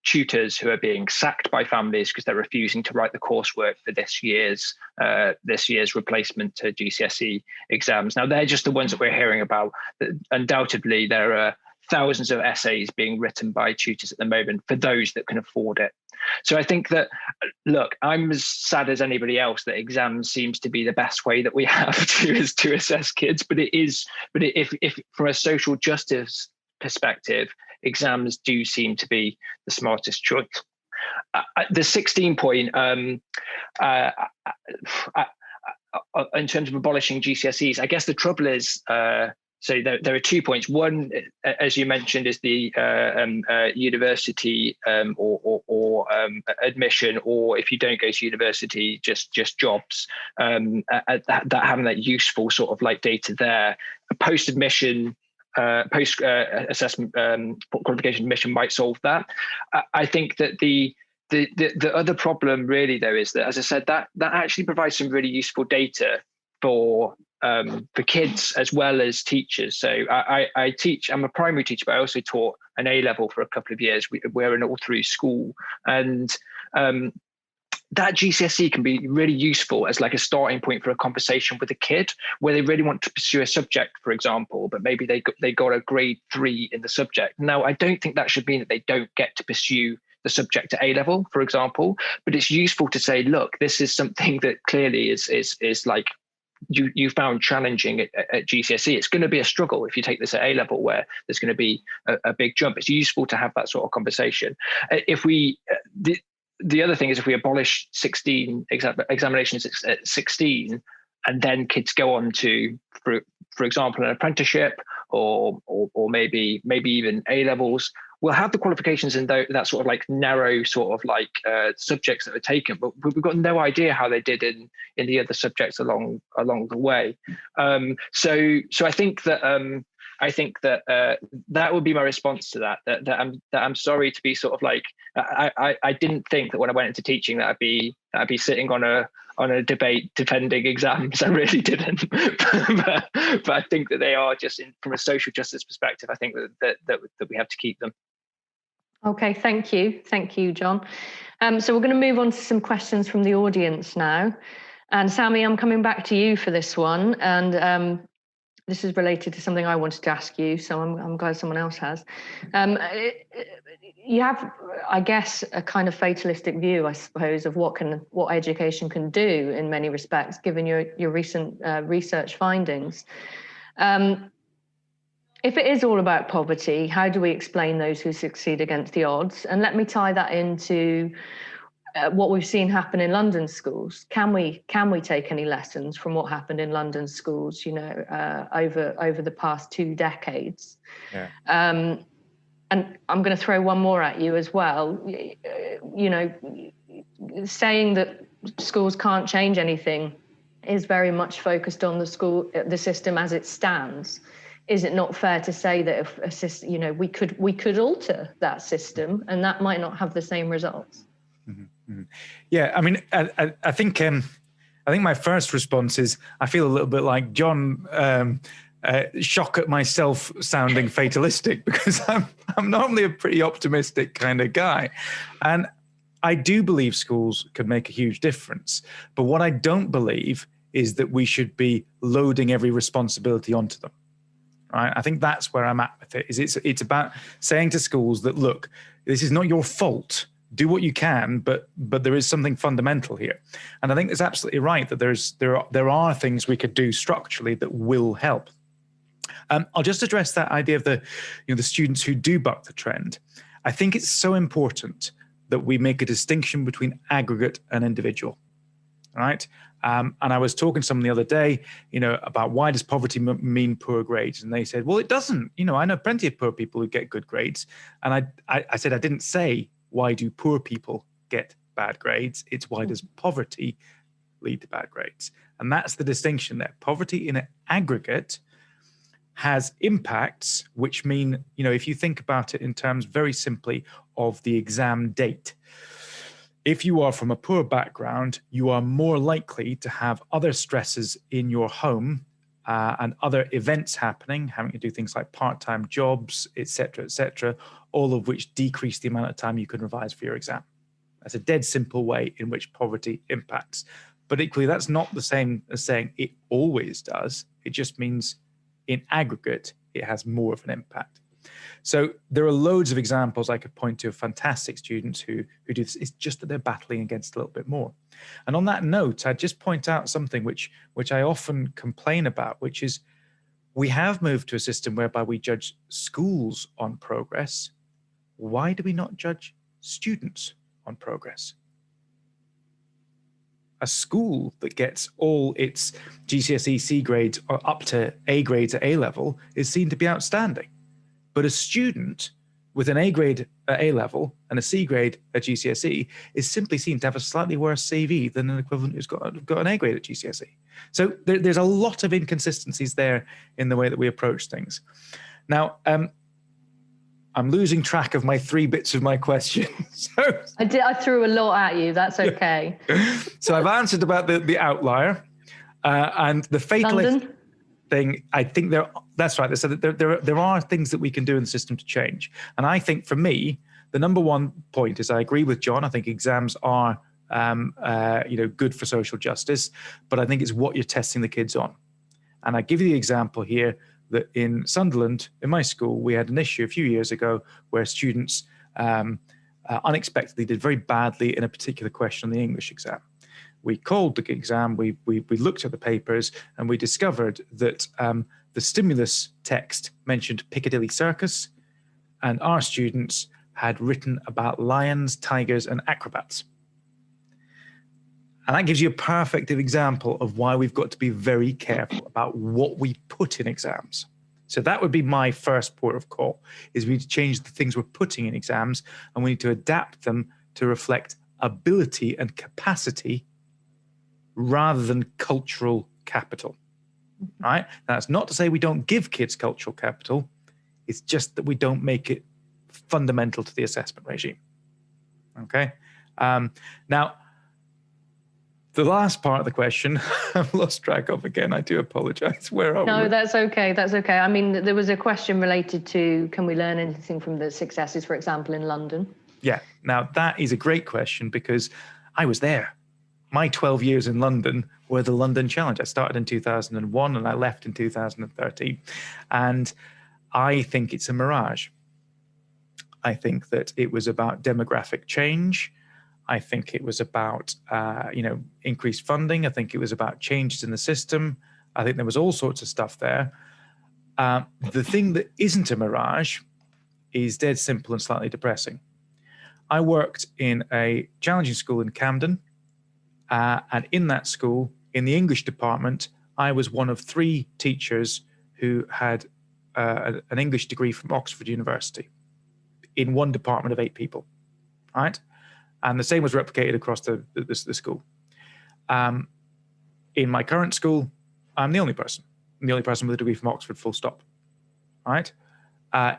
tutors who are being sacked by families because they're refusing to write the coursework for this year's replacement to GCSE exams. Now, they're just the ones that we're hearing about. Undoubtedly, there are thousands of essays being written by tutors at the moment for those that can afford it. So I think that, look, I'm as sad as anybody else that exams seems to be the best way that we have to assess kids. But if from a social justice perspective, exams do seem to be the smartest choice. The 16 point, in terms of abolishing GCSEs, I guess the trouble is, so there are 2 points. One, as you mentioned, is the university or admission, or if you don't go to university, just jobs. That having that useful sort of like data there. Post-admission, post-assessment qualification admission might solve that. I think that the other problem really though is that, as I said, that actually provides some really useful data for kids as well as teachers. So I teach, I'm a primary teacher, but I also taught an A-level for a couple of years. We're an all through school, and that GCSE can be really useful as like a starting point for a conversation with a kid where they really want to pursue a subject, for example, but maybe they got a grade 3 in the subject. Now, I don't think that should mean that they don't get to pursue the subject at A-level, for example, but it's useful to say, look, this is something that clearly is like you found challenging at GCSE. It's going to be a struggle if you take this at A-level, where there's going to be a big jump. It's useful to have that sort of conversation. If we the other thing is, if we abolish 16 examinations at 16, and then kids go on to, for example, an apprenticeship or maybe even A-levels, we'll have the qualifications in that sort of like narrow sort of like subjects that are taken, but we've got no idea how they did in the other subjects along the way. So I think that that would be my response to that. That I'm sorry to be sort of like, I didn't think that when I went into teaching that I'd be sitting on a debate defending exams. I really didn't. but I think that they are just from a social justice perspective. I think that we have to keep them. Okay, thank you, John. So we're going to move on to some questions from the audience now. And Sammy, I'm coming back to you for this one. And this is related to something I wanted to ask you, so I'm glad someone else has. You have, I guess, a kind of fatalistic view, I suppose, of what education can do in many respects, given your recent research findings. If it is all about poverty, how do we explain those who succeed against the odds? And let me tie that into what we've seen happen in London schools. Can we take any lessons from what happened in London schools, over the past 2 decades? Yeah. And I'm going to throw one more at you as well. Saying that schools can't change anything is very much focused on the system as it stands. Is it not fair to say that if a system, we could alter that system and that might not have the same results? Mm-hmm. Mm-hmm. Yeah, I mean, I think my first response is I feel a little bit like John, shock at myself sounding fatalistic, because I'm normally a pretty optimistic kind of guy, and I do believe schools could make a huge difference. But what I don't believe is that we should be loading every responsibility onto them. Right? I think that's where I'm at with it. It's about saying to schools that, look, this is not your fault. Do what you can, but there is something fundamental here. And I think it's absolutely right that there are things we could do structurally that will help. I'll just address that idea of the students who do buck the trend. I think it's so important that we make a distinction between aggregate and individual. Right? And I was talking to someone the other day, about why does poverty mean poor grades? And they said, well, it doesn't. I know plenty of poor people who get good grades. And I said, I didn't say, why do poor people get bad grades? It's why does poverty lead to bad grades? And that's the distinction there. Poverty in an aggregate has impacts, which mean, if you think about it in terms very simply of the exam date, if you are from a poor background, you are more likely to have other stresses in your home and other events happening, having to do things like part-time jobs, etc., all of which decrease the amount of time you can revise for your exam. That's a dead simple way in which poverty impacts. But equally, that's not the same as saying it always does. It just means in aggregate, it has more of an impact. So there are loads of examples I could point to of fantastic students who do this. It's just that they're battling against a little bit more. And on that note, I'd just point out something which I often complain about, which is we have moved to a system whereby we judge schools on progress. Why do we not judge students on progress? A school that gets all its GCSE C grades or up to A grades at A level is seen to be outstanding. But a student with an A grade at A level and a C grade at GCSE is simply seen to have a slightly worse CV than an equivalent who's got an A grade at GCSE. So there's a lot of inconsistencies there in the way that we approach things. Now, I'm losing track of my 3 bits of my question. So I threw a lot at you. That's okay. So I've answered about the outlier and the fatalist London? thing. I think that's right. So there are things that we can do in the system to change. And I think for me, the number one point is I agree with John. I think exams are good for social justice, but I think it's what you're testing the kids on. And I give you the example here that in Sunderland, in my school, we had an issue a few years ago where students unexpectedly did very badly in a particular question on the English exam. We called the exam, we looked at the papers, and we discovered that the stimulus text mentioned Piccadilly Circus, and our students had written about lions, tigers, and acrobats. And that gives you a perfect example of why we've got to be very careful about what we put in exams. So that would be my first port of call, is we need to change the things we're putting in exams, and we need to adapt them to reflect ability and capacity rather than cultural capital, right? That's not to say we don't give kids cultural capital. It's just that we don't make it fundamental to the assessment regime, okay? Now, the last part of the question, I've lost track of again. I do apologize. Where are we? No, that's okay. That's okay. I mean, there was a question related to, can we learn anything from the successes, for example, in London? Yeah. Now, that is a great question because I was there. My 12 years in London were the London Challenge. I started in 2001 and I left in 2013. And I think it's a mirage. I think that it was about demographic change. I think it was about, increased funding. I think it was about changes in the system. I think there was all sorts of stuff there. The thing that isn't a mirage is dead simple and slightly depressing. I worked in a challenging school in Camden. And in that school, in the English department, I was one of 3 teachers who had an English degree from Oxford University in one department of 8 people, right? And the same was replicated across the school. In my current school, I'm the only person. I'm the only person with a degree from Oxford, full stop, right?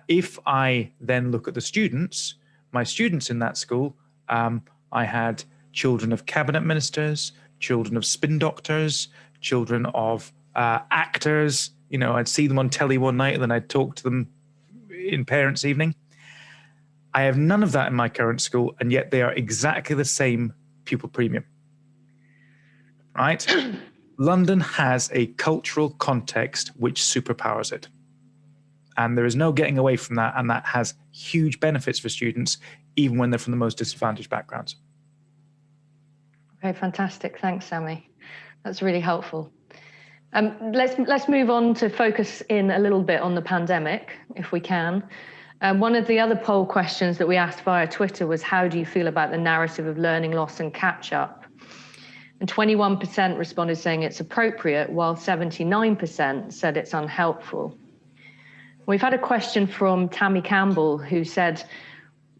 If I then look at the students, my students in that school, I had children of cabinet ministers, children of spin doctors, children of actors. You know, I'd see them on telly one night and then I'd talk to them in parents' evening. I have none of that in my current school, and yet they are exactly the same pupil premium, right? London has a cultural context which superpowers it. And there is no getting away from that, and that has huge benefits for students, even when they're from the most disadvantaged backgrounds. Okay, fantastic. Thanks, Sammy. That's really helpful. Let's move on to focus in a little bit on the pandemic, if we can. One of the other poll questions that we asked via Twitter was, how do you feel about the narrative of learning loss and catch up? And 21% responded saying it's appropriate, while 79% said it's unhelpful. We've had a question from Tammy Campbell, who said,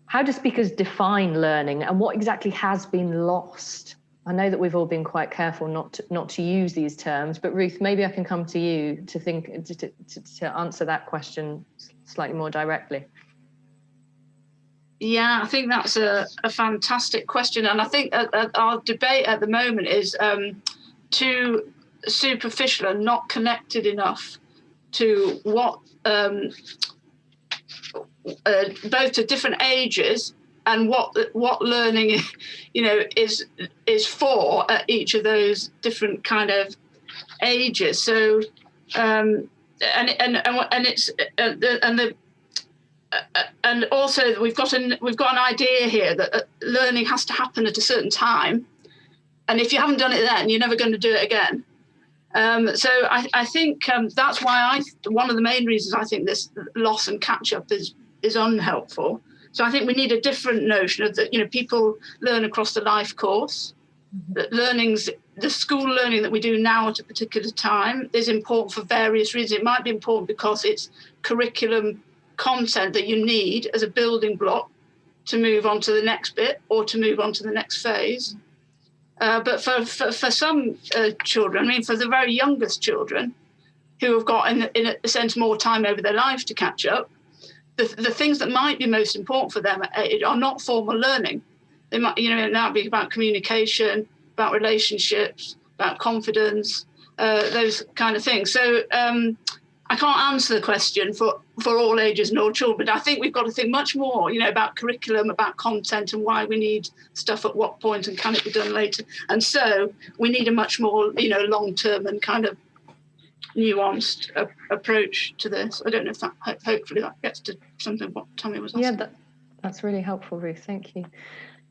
how do speakers define learning and what exactly has been lost? I know that we've all been quite careful not to use these terms, but Ruth, maybe I can come to you to answer that question slightly more directly. Yeah, I think that's a fantastic question. And I think our debate at the moment is to superficial and not connected enough to what both to different ages and what learning, is for at each of those different kind of ages. So and also we've got an idea here that learning has to happen at a certain time, and if you haven't done it then, you're never going to do it again. So I think that's why one of the main reasons I think this loss and catch up is unhelpful. So I think we need a different notion of that. People learn across the life course. That the school learning that we do now at a particular time is important for various reasons. It might be important because it's curriculum content that you need as a building block to move on to the next bit or to move on to the next phase. But for some children, for the very youngest children who have got, in a sense, more time over their life to catch up, the things that might be most important for them are not formal learning. They might, it might be about communication, about relationships, about confidence, those kind of things. So I can't answer the question for all ages and all children, but I think we've got to think much more, about curriculum, about content, and why we need stuff at what point and can it be done later. And so we need a much more, long-term and kind of nuanced approach to this. I don't know if that, hopefully that gets to something what Tommy was asking. Yeah, that's really helpful, Ruth. Thank you.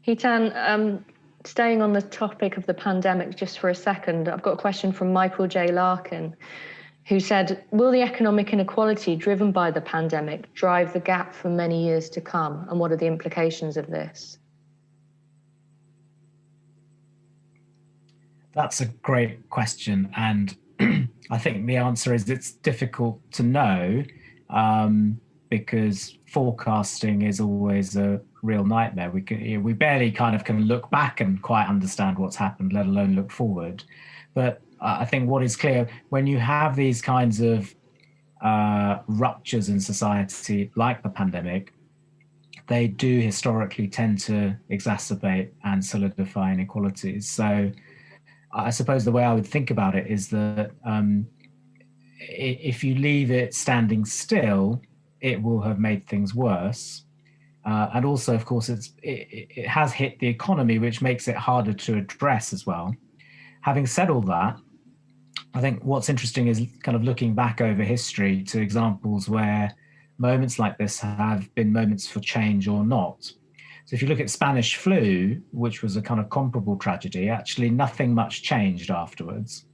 Hitan, staying on the topic of the pandemic just for a second, I've got a question from Michael J. Larkin, who said, will the economic inequality driven by the pandemic drive the gap for many years to come? And what are the implications of this? That's a great question. And I think the answer is it's difficult to know because forecasting is always a real nightmare. We barely kind of can look back and quite understand what's happened, let alone look forward. But I think what is clear, when you have these kinds of ruptures in society like the pandemic, they do historically tend to exacerbate and solidify inequalities. So I suppose the way I would think about it is that if you leave it standing still, it will have made things worse. And also, of course, it has hit the economy, which makes it harder to address as well. Having said all that, I think what's interesting is kind of looking back over history to examples where moments like this have been moments for change or not. So if you look at Spanish flu, which was a kind of comparable tragedy, actually nothing much changed afterwards.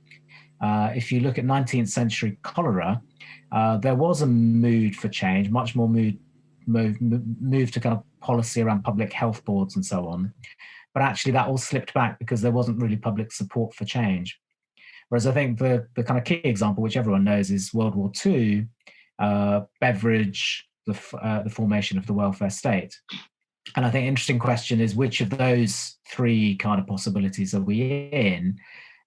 If you look at 19th century cholera, there was a mood for change, much more move to kind of policy around public health boards and so on. But actually that all slipped back because there wasn't really public support for change. Whereas I think the kind of key example, which everyone knows, is World War II, Beveridge, the formation of the welfare state. And I think an interesting question is which of those three kind of possibilities are we in?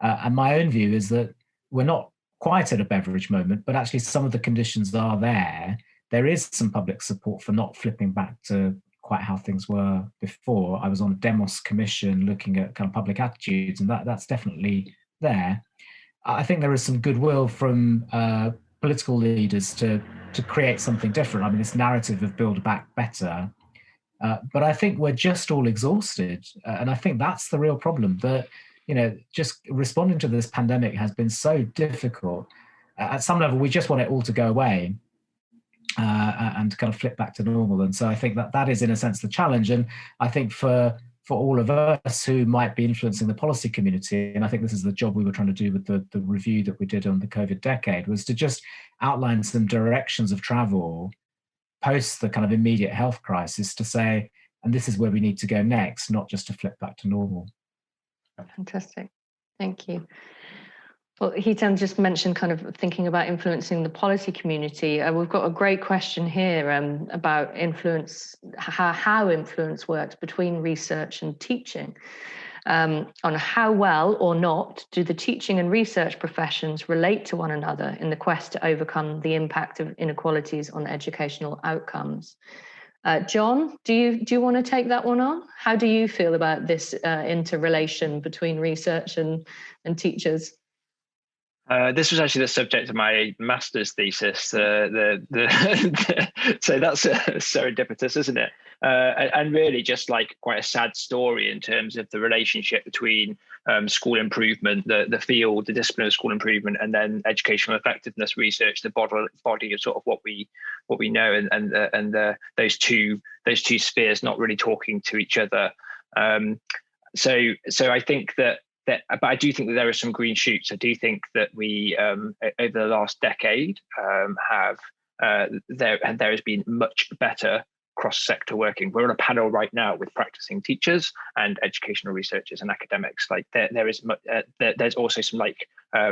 And my own view is that we're not quite at a Beveridge moment, but actually some of the conditions are there. There is some public support for not flipping back to quite how things were before. I was on a Demos commission looking at kind of public attitudes, and that's definitely there. I think there is some goodwill from political leaders to create something different. I mean, this narrative of Build Back Better, but I think we're just all exhausted. And I think that's the real problem, that, just responding to this pandemic has been so difficult. At some level, we just want it all to go away and kind of flip back to normal. And so I think that is, in a sense, the challenge. And I think for all of us who might be influencing the policy community, and I think this is the job we were trying to do with the review that we did on the COVID decade, was to just outline some directions of travel post the kind of immediate health crisis to say, and this is where we need to go next, not just to flip back to normal. Fantastic. Thank you. Well, Hitan just mentioned kind of thinking about influencing the policy community. We've got a great question here about influence, how influence works between research and teaching, on how well or not do the teaching and research professions relate to one another in the quest to overcome the impact of inequalities on educational outcomes. John, do you want to take that one on? How do you feel about this interrelation between research and teachers? This was actually the subject of my master's thesis. So that's serendipitous, isn't it? And really just like quite a sad story in terms of the relationship between school improvement, the field, the discipline of school improvement, and then educational effectiveness research, the body of sort of what we know, and those two spheres not really talking to each other. So I think that, but I do think that there are some green shoots. I do think that we, over the last decade, there has been much better cross-sector working. We're on a panel right now with practicing teachers and educational researchers and academics. Like there's also some like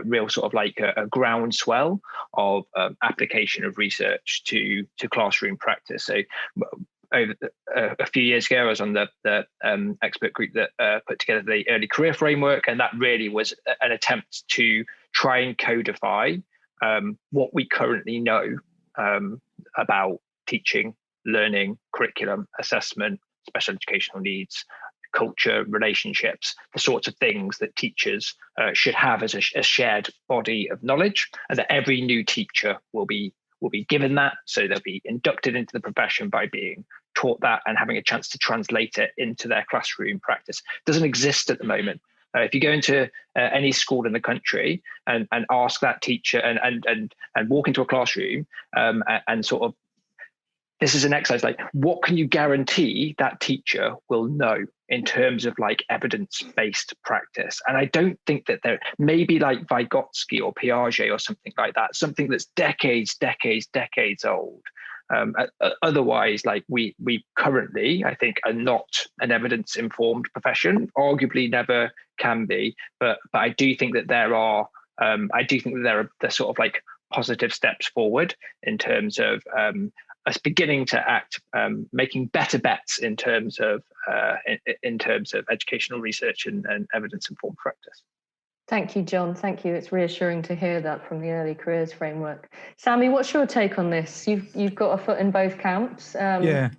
real sort of like a groundswell of application of research to classroom practice. So over a few years ago, I was on the expert group that put together the early career framework, and that really was an attempt to try and codify what we currently know about teaching, learning, curriculum, assessment, special educational needs, culture, relationships, the sorts of things that teachers should have as a shared body of knowledge, and that every new teacher will be given that. So they'll be inducted into the profession by being taught that and having a chance to translate it into their classroom practice. It doesn't exist at the moment. If you go into any school in the country and ask that teacher and walk into a classroom and sort of, this is an exercise like, what can you guarantee that teacher will know in terms of like evidence-based practice? And I don't think that there, maybe like Vygotsky or Piaget or something like that, something that's decades old. Otherwise, like we currently, I think, are not an evidence-informed profession. Arguably, never can be. But I do think that there are. The sort of like positive steps forward in terms of us beginning to act, making better bets in terms of educational research and evidence-informed practice. Thank you, John. Thank you. It's reassuring to hear that from the early careers framework. Sammy, what's your take on this? You've got a foot in both camps. Yeah.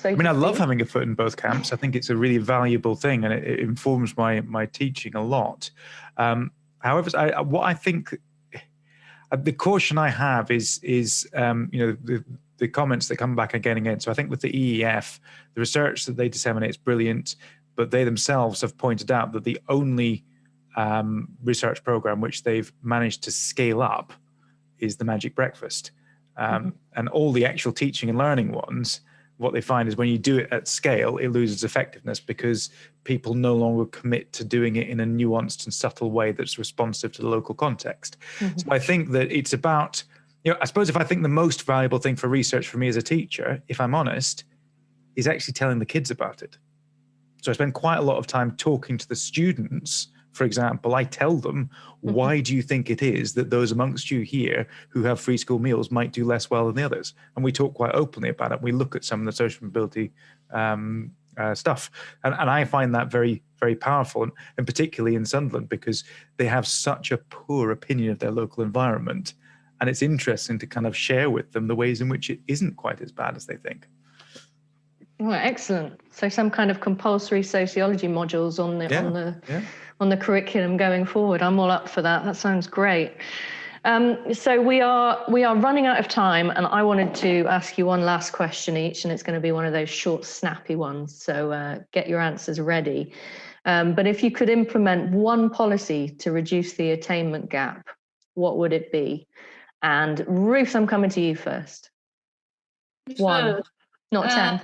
I mean, I love having a foot in both camps. I think it's a really valuable thing, and it informs my teaching a lot. However, what I think, the caution I have is the comments that come back again and again. So I think with the EEF, the research that they disseminate is brilliant, but they themselves have pointed out that the only research program which they've managed to scale up is the Magic Breakfast. And all the actual teaching and learning ones, what they find is when you do it at scale, it loses effectiveness because people no longer commit to doing it in a nuanced and subtle way that's responsive to the local context. So I think that it's about, I suppose if I think the most valuable thing for research for me as a teacher, if I'm honest, is actually telling the kids about it. So I spend quite a lot of time talking to the students. For example, I tell them, why do you think it is that those amongst you here who have free school meals might do less well than the others? And we talk quite openly about it. We look at some of the social mobility stuff. And I find that very, very powerful, and particularly in Sunderland, because they have such a poor opinion of their local environment. And it's interesting to kind of share with them the ways in which it isn't quite as bad as they think. Oh, excellent. So some kind of compulsory sociology modules on the curriculum going forward. I'm all up for that. That sounds great. So we are running out of time, and I wanted to ask you one last question each, and it's going to be one of those short, snappy ones. So get your answers ready. But if you could implement one policy to reduce the attainment gap, what would it be? And Ruth, I'm coming to you first. One, not 10.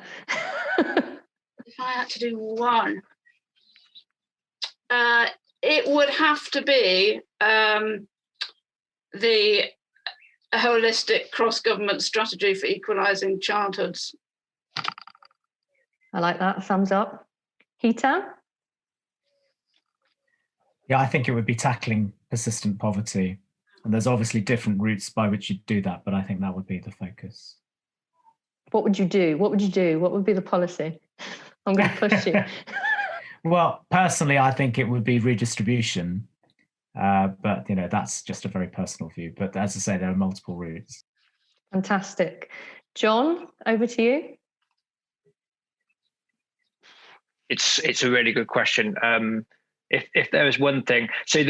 If I had to do one, it would have to be the holistic cross-government strategy for equalising childhoods. I like that. Thumbs up. Hitan? Yeah, I think it would be tackling persistent poverty. And there's obviously different routes by which you do that, but I think that would be the focus. What would you do? What would you do? What would be the policy? I'm going to push you. Well, personally, I think it would be redistribution. But, that's just a very personal view. But as I say, there are multiple routes. Fantastic. John, over to you. It's a really good question. If there was one thing, so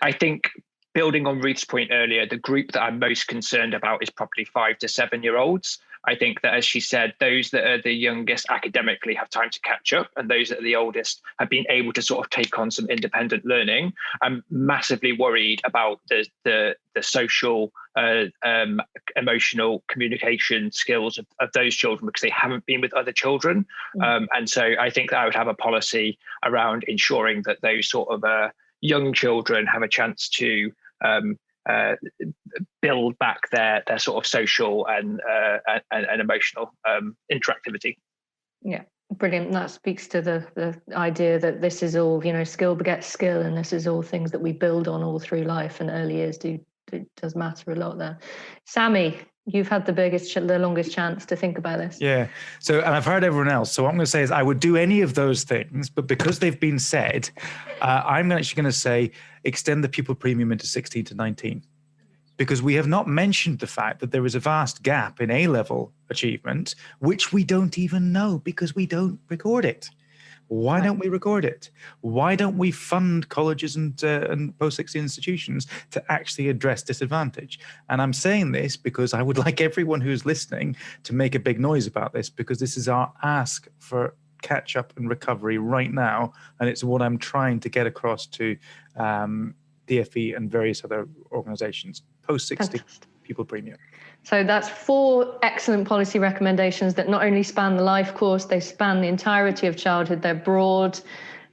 I think building on Ruth's point earlier, the group that I'm most concerned about is probably 5 to 7 year olds. I think that, as she said, those that are the youngest academically have time to catch up, and those that are the oldest have been able to sort of take on some independent learning. I'm massively worried about the social, emotional communication skills of those children, because they haven't been with other children. And so I think that I would have a policy around ensuring that those sort of young children have a chance to build back their sort of social and emotional interactivity. Yeah, brilliant. That speaks to the idea that this is all, skill begets skill, and this is all things that we build on all through life, and early years does matter a lot there. Sammy, you've had the longest chance to think about this. Yeah. So, and I've heard everyone else. So what I'm going to say is I would do any of those things, but because they've been said, I'm actually going to say extend the pupil premium into 16 to 19. Because we have not mentioned the fact that there is a vast gap in A-level achievement, which we don't even know because we don't record it. Why don't we record it? Why don't we fund colleges and post-16 institutions to actually address disadvantage? And I'm saying this because I would like everyone who's listening to make a big noise about this, because this is our ask for catch-up and recovery right now, and it's what I'm trying to get across to DFE and various other organizations. Post-16 pupil premium. So that's 4 excellent policy recommendations that not only span the life course, they span the entirety of childhood. They're broad.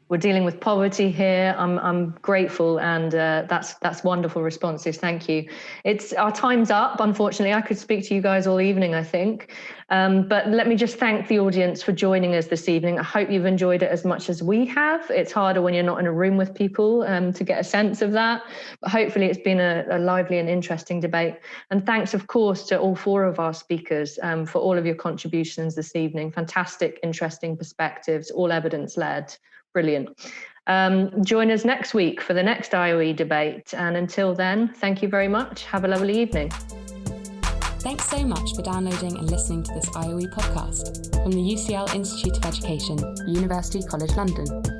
We're dealing with poverty here. I'm grateful, and that's wonderful responses. Thank you. It's our time's up. Unfortunately, I could speak to you guys all evening, I think. But let me just thank the audience for joining us this evening. I hope you've enjoyed it as much as we have. It's harder when you're not in a room with people to get a sense of that. But hopefully it's been a lively and interesting debate. And thanks, of course, to all 4 of our speakers for all of your contributions this evening. Fantastic, interesting perspectives, all evidence-led. Brilliant. Join us next week for the next IOE debate. And until then, thank you very much. Have a lovely evening. Thanks so much for downloading and listening to this IOE podcast from the UCL Institute of Education, University College London.